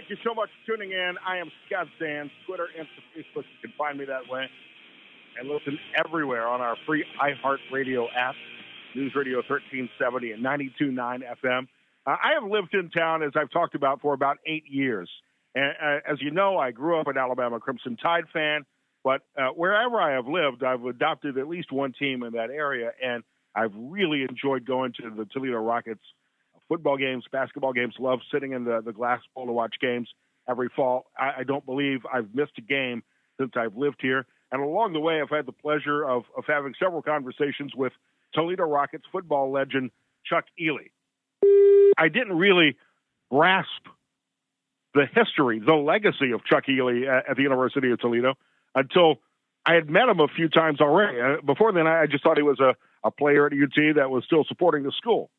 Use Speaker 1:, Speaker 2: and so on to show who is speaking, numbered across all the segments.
Speaker 1: Thank you so much for tuning in. I am Scott Sands, Twitter, Insta, Facebook. You can find me that way. And listen everywhere on our free iHeartRadio app, News Radio 1370 and 92.9 FM. I have lived in town, as I've talked about, for about 8 years. And as you know, I grew up an Alabama Crimson Tide fan. But wherever I have lived, I've adopted at least one team in that area. And I've really enjoyed going to the Toledo Rockets football games, basketball games, love sitting in the glass bowl to watch games every fall. I don't believe I've missed a game since I've lived here. And along the way, I've had the pleasure of having several conversations with Toledo Rockets football legend Chuck Ealey. I didn't really grasp the history, the legacy of Chuck Ealey at the University of Toledo until I had met him a few times already. Before then, I just thought he was a player at UT that was still supporting the school.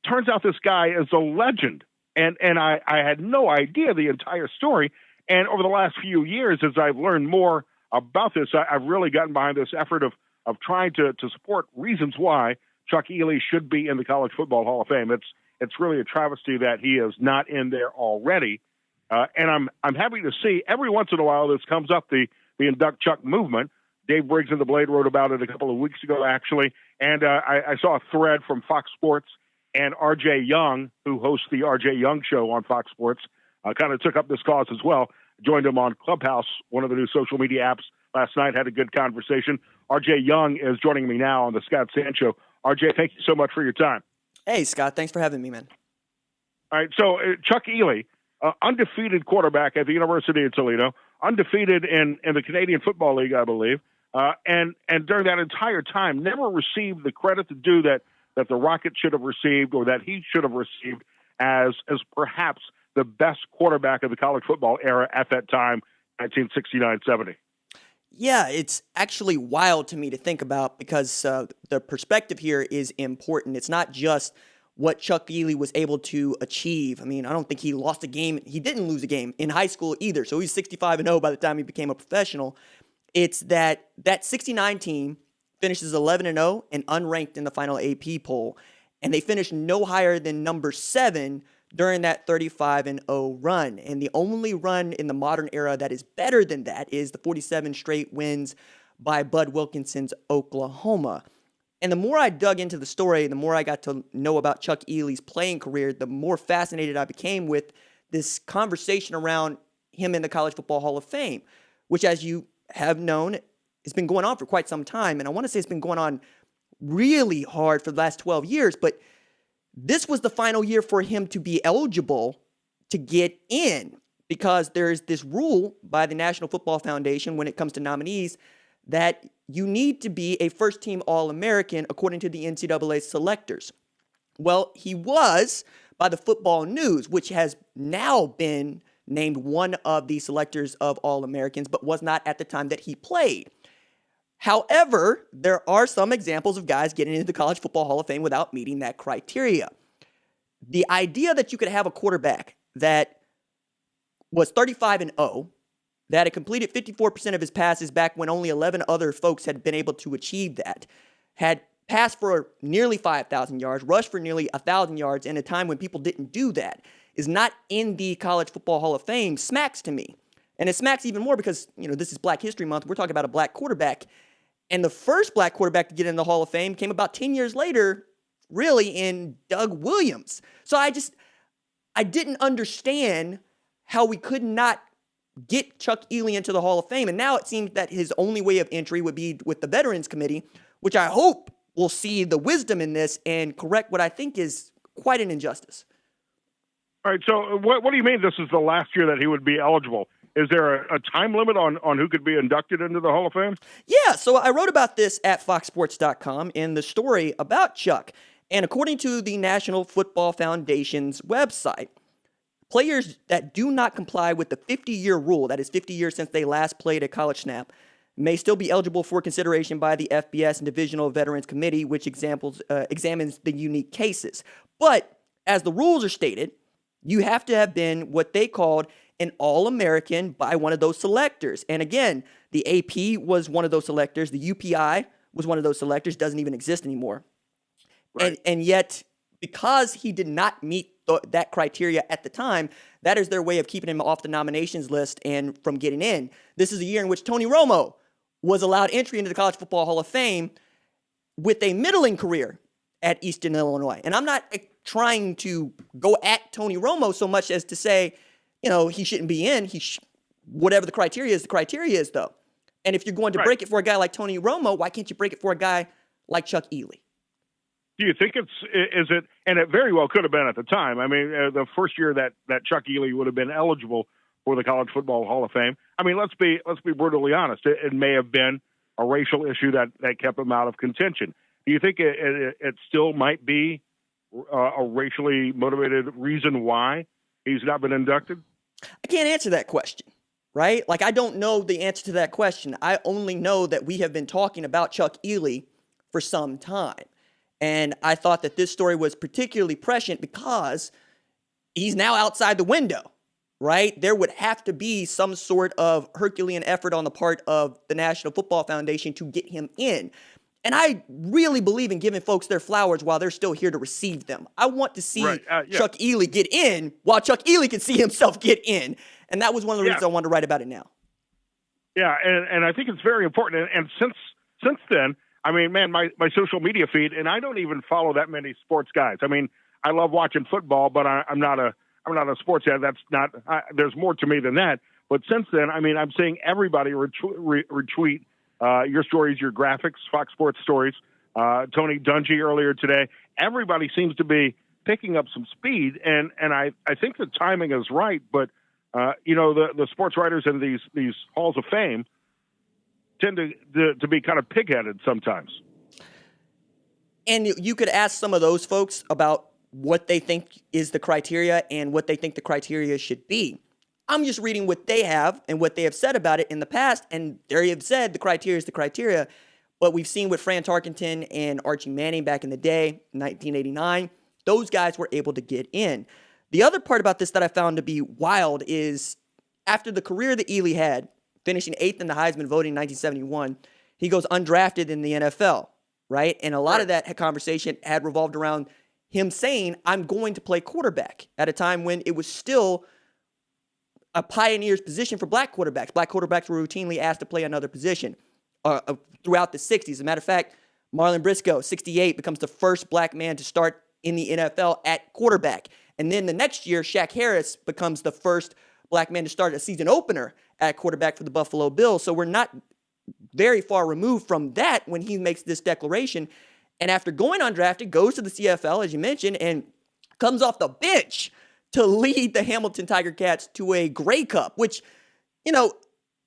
Speaker 1: Turns out this guy is a legend, and I had no idea the entire story. And over the last few years, as I've learned more about this, I've really gotten behind this effort of trying to support reasons why Chuck Ealey should be in the College Football Hall of Fame. It's really a travesty that he is not in there already. And I'm happy to see every once in a while this comes up, the Induct Chuck movement. Dave Briggs of the Blade wrote about it a couple of weeks ago, actually. And I saw a thread from Fox Sports, and R.J. Young, who hosts the R.J. Young Show on Fox Sports, kind of took up this cause as well. Joined him on Clubhouse, one of the new social media apps, last night, had a good conversation. R.J. Young is joining me now on the Scott Sands Show. R.J., thank you so much for your time.
Speaker 2: Hey, Scott, thanks for having me, man.
Speaker 1: All right, so Chuck Ealey, undefeated quarterback at the University of Toledo, undefeated in the Canadian Football League, I believe, and during that entire time never received the credit to do that the Rockets should have received, or that he should have received as perhaps the best quarterback of the college football era at that time, 1969-70.
Speaker 2: Yeah, it's actually wild to me to think about because the perspective here is important. It's not just what Chuck Ealey was able to achieve. I mean, I don't think he lost a game. He didn't lose a game in high school either. So he's 65-0 by the time he became a professional. It's that 69 team finishes 11-0 and unranked in the final AP poll. And they finished no higher than number 7 during that 35-0 run. And the only run in the modern era that is better than that is the 47 straight wins by Bud Wilkinson's Oklahoma. And the more I dug into the story, the more I got to know about Chuck Ealey's playing career, the more fascinated I became with this conversation around him in the College Football Hall of Fame, which, as you have known, has been going on for quite some time. And I want to say it's been going on really hard for the last 12 years, but this was the final year for him to be eligible to get in, because there's this rule by the National Football Foundation when it comes to nominees that you need to be a first-team All-American according to the NCAA selectors. Well, he was by the Football News, which has now been named one of the selectors of All-Americans, but was not at the time that he played. However, there are some examples of guys getting into the College Football Hall of Fame without meeting that criteria. The idea that you could have a quarterback that was 35-0, that had completed 54% of his passes back when only 11 other folks had been able to achieve that, had passed for nearly 5,000 yards, rushed for nearly 1,000 yards in a time when people didn't do that, is not in the College Football Hall of Fame, smacks to me. And it smacks even more because, this is Black History Month. We're talking about a black quarterback. And the first black quarterback to get in the Hall of Fame came about 10 years later, really, in Doug Williams. So I didn't understand how we could not get Chuck Ealey into the Hall of Fame. And now it seems that his only way of entry would be with the Veterans Committee, which I hope will see the wisdom in this and correct what I think is quite an injustice.
Speaker 1: All right, so what do you mean this is the last year that he would be eligible? Is there a time limit on who could be inducted into the Hall of Fame?
Speaker 2: Yeah, so I wrote about this at foxsports.com in the story about Chuck. And according to the National Football Foundation's website, players that do not comply with the 50-year rule, that is 50 years since they last played a college snap, may still be eligible for consideration by the FBS and Divisional Veterans Committee, which examines the unique cases. But as the rules are stated, you have to have been what they called an All-American by one of those selectors. And again, the AP was one of those selectors. The UPI was one of those selectors. Doesn't even exist anymore. Right. And yet, because he did not meet that criteria at the time, that is their way of keeping him off the nominations list and from getting in. This is a year in which Tony Romo was allowed entry into the College Football Hall of Fame with a middling career at Eastern Illinois. And I'm not trying to go at Tony Romo so much as to say, he shouldn't be in. Whatever the criteria is, though. And if you're going to break it for a guy like Tony Romo, why can't you break it for a guy like Chuck Ealey?
Speaker 1: Do you think is it, and it very well could have been at the time. I mean, the first year that Chuck Ealey would have been eligible for the College Football Hall of Fame. I mean, let's be brutally honest. It may have been a racial issue that kept him out of contention. Do you think it still might be a racially motivated reason why he's not been inducted?
Speaker 2: I can't answer that question, right? Like, I don't know the answer to that question. I only know that we have been talking about Chuck Ealey for some time. And I thought that this story was particularly prescient because he's now outside the window, right? There would have to be some sort of Herculean effort on the part of the National Football Foundation to get him in. And I really believe in giving folks their flowers while they're still here to receive them. I want to see Chuck Ealey get in while Chuck Ealey can see himself get in. And that was one of the reasons I wanted to write about it now.
Speaker 1: Yeah, and I think it's very important. And since then, I mean, man, my social media feed, and I don't even follow that many sports guys. I mean, I love watching football, but I'm not a sports head. That's not. There's more to me than that. But since then, I mean, I'm seeing everybody retweet your stories, your graphics, Fox Sports stories. Tony Dungy earlier today. Everybody seems to be picking up some speed, and I think the timing is right. But the sports writers in these halls of fame tend to be kind of pig-headed sometimes.
Speaker 2: And you could ask some of those folks about what they think is the criteria and what they think the criteria should be. I'm just reading what they have and what they have said about it in the past, and they have said the criteria is the criteria. But we've seen with Fran Tarkenton and Archie Manning back in the day, 1989, those guys were able to get in. The other part about this that I found to be wild is after the career that Ealey had, finishing 8th in the Heisman voting in 1971, he goes undrafted in the NFL, right? And a lot of that conversation had revolved around him saying, I'm going to play quarterback at a time when it was still a pioneer's position for black quarterbacks. Black quarterbacks were routinely asked to play another position throughout the 60s. As a matter of fact, Marlon Briscoe, 68, becomes the first black man to start in the NFL at quarterback. And then the next year, Shaq Harris becomes the first black man to start a season opener at quarterback for the Buffalo Bills. So we're not very far removed from that when he makes this declaration. And after going undrafted, goes to the CFL, as you mentioned, and comes off the bench to lead the Hamilton Tiger Cats to a Grey Cup, which,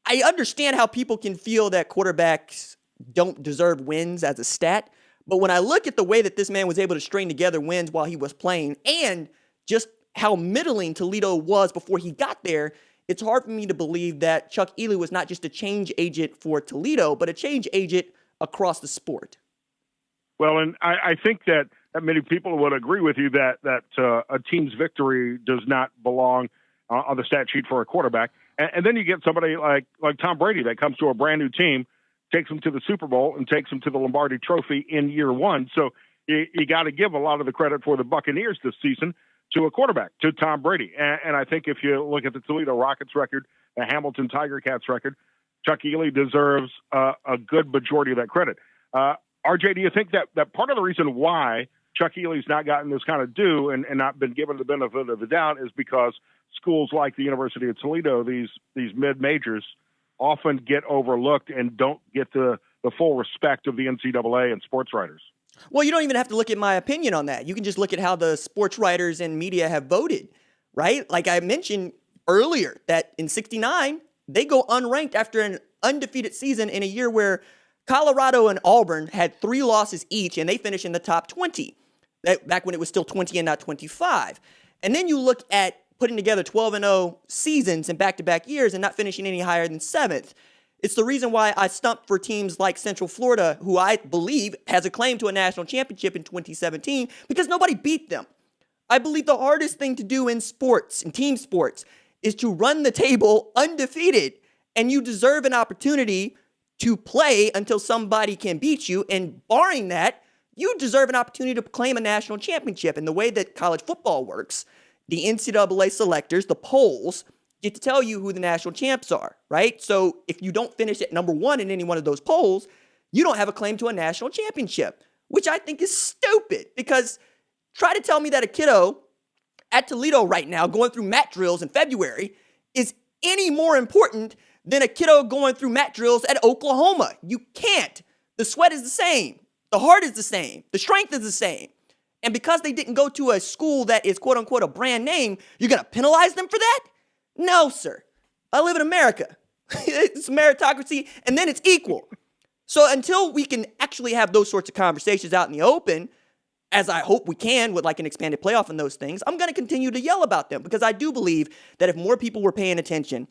Speaker 2: I understand how people can feel that quarterbacks don't deserve wins as a stat. But when I look at the way that this man was able to string together wins while he was playing and just how middling Toledo was before he got there, it's hard for me to believe that Chuck Ealey was not just a change agent for Toledo, but a change agent across the sport.
Speaker 1: Well, and I think that many people would agree with you that a team's victory does not belong on the stat sheet for a quarterback. And then you get somebody like Tom Brady that comes to a brand new team, takes them to the Super Bowl, and takes them to the Lombardi Trophy in year one. So you got to give a lot of the credit for the Buccaneers this season to a quarterback, to Tom Brady. And I think if you look at the Toledo Rockets record, the Hamilton Tiger Cats record, Chuck Ealey deserves a good majority of that credit. RJ, do you think that part of the reason why Chuck Ealey's not gotten this kind of due and not been given the benefit of the doubt is because schools like the University of Toledo, these mid-majors, often get overlooked and don't get the full respect of the NCAA and sports writers?
Speaker 2: Well, you don't even have to look at my opinion on that. You can just look at how the sports writers and media have voted, right? Like I mentioned earlier, that in '69, they go unranked after an undefeated season in a year where Colorado and Auburn had 3 losses each, and they finished in the top 20, back when it was still 20 and not 25. And then you look at putting together 12-0 seasons in back-to-back years and not finishing any higher than 7th. It's the reason why I stumped for teams like Central Florida, who I believe has a claim to a national championship in 2017, because nobody beat them. I believe the hardest thing to do in sports, in team sports, is to run the table undefeated, and you deserve an opportunity to play until somebody can beat you, and barring that, you deserve an opportunity to claim a national championship. And the way that college football works, the NCAA selectors, the polls, get to tell you who the national champs are, right? So if you don't finish at number one in any one of those polls, you don't have a claim to a national championship, which I think is stupid, because try to tell me that a kiddo at Toledo right now going through mat drills in February is any more important than a kiddo going through mat drills at Oklahoma. You can't. The sweat is the same. The heart is the same. The strength is the same. And because they didn't go to a school that is quote unquote a brand name, you're going to penalize them for that? No, sir. I live in America. It's meritocracy, and then it's equal. So until we can actually have those sorts of conversations out in the open, as I hope we can with like an expanded playoff and those things, I'm going to continue to yell about them, because I do believe that if more people were paying attention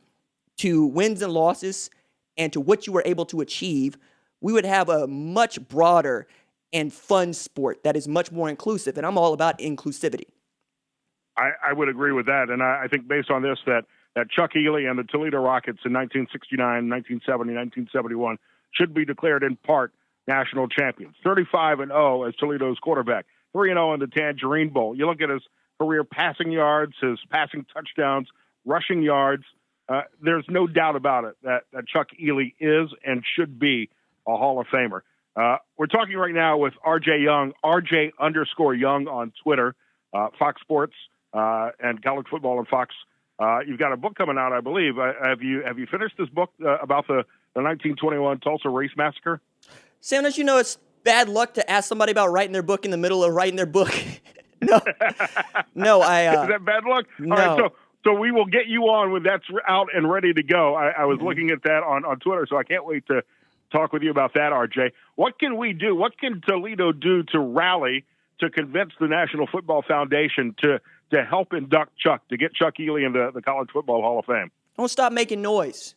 Speaker 2: to wins and losses and to what you were able to achieve, we would have a much broader and fun sport that is much more inclusive. And I'm all about inclusivity.
Speaker 1: I would agree with that. And I think based on this, that Chuck Ealey and the Toledo Rockets in 1969, 1970, 1971 should be declared in part national champions. 35-0 as Toledo's quarterback, 3-0 in the Tangerine Bowl. You look at his career passing yards, his passing touchdowns, rushing yards. There's no doubt about it that Chuck Ealey is and should be a Hall of Famer. We're talking right now with RJ Young, RJ_Young on Twitter, Fox Sports and college football on Fox. You've got a book coming out, I believe. Have you finished this book about the 1921 Tulsa Race Massacre?
Speaker 2: Sam, don't you know it's bad luck to ask somebody about writing their book in the middle of writing their book? No. Is
Speaker 1: that bad luck?
Speaker 2: No.
Speaker 1: All right, so we will get you on when that's out and ready to go. I was looking at that on Twitter, so I can't wait to talk with you about that, RJ. What can we do? What can Toledo do to rally, to convince the National Football Foundation to help induct Chuck, to get Chuck Ealey into the College Football Hall of Fame?
Speaker 2: Don't stop making noise.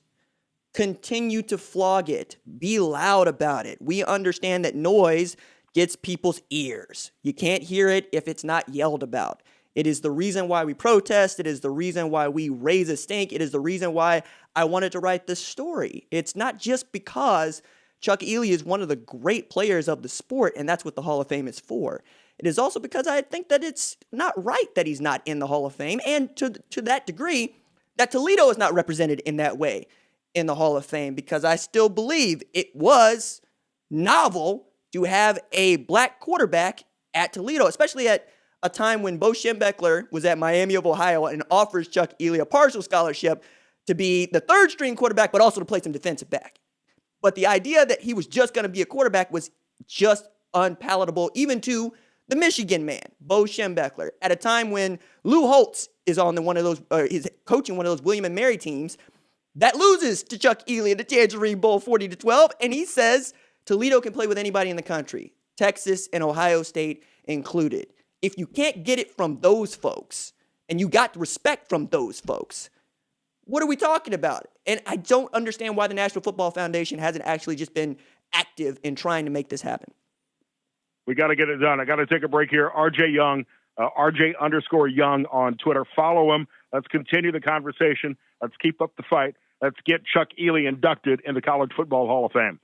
Speaker 2: Continue to flog it. Be loud about it. We understand that noise gets people's ears. You can't hear it if it's not yelled about. It is the reason why we protest. It is the reason why we raise a stink. It is the reason why I wanted to write this story. It's not just because Chuck Ealey is one of the great players of the sport, and that's what the Hall of Fame is for. It is also because I think that it's not right that he's not in the Hall of Fame, and to that degree, that Toledo is not represented in that way in the Hall of Fame, because I still believe it was novel to have a black quarterback at Toledo, especially at a time when Bo Schembechler was at Miami of Ohio and offers Chuck Ealey a partial scholarship to be the third string quarterback, but also to play some defensive back. But the idea that he was just going to be a quarterback was just unpalatable, even to the Michigan man, Bo Schembechler, at a time when Lou Holtz is on one of those, is coaching one of those William and Mary teams that loses to Chuck Ealey in the Tangerine Bowl 40-12, and he says Toledo can play with anybody in the country, Texas and Ohio State included. If you can't get it from those folks, and you got respect from those folks, what are we talking about? And I don't understand why the National Football Foundation hasn't actually just been active in trying to make this happen.
Speaker 1: We got to get it done. I got to take a break here. RJ Young, RJ_Young on Twitter. Follow him. Let's continue the conversation. Let's keep up the fight. Let's get Chuck Ealey inducted in the College Football Hall of Fame.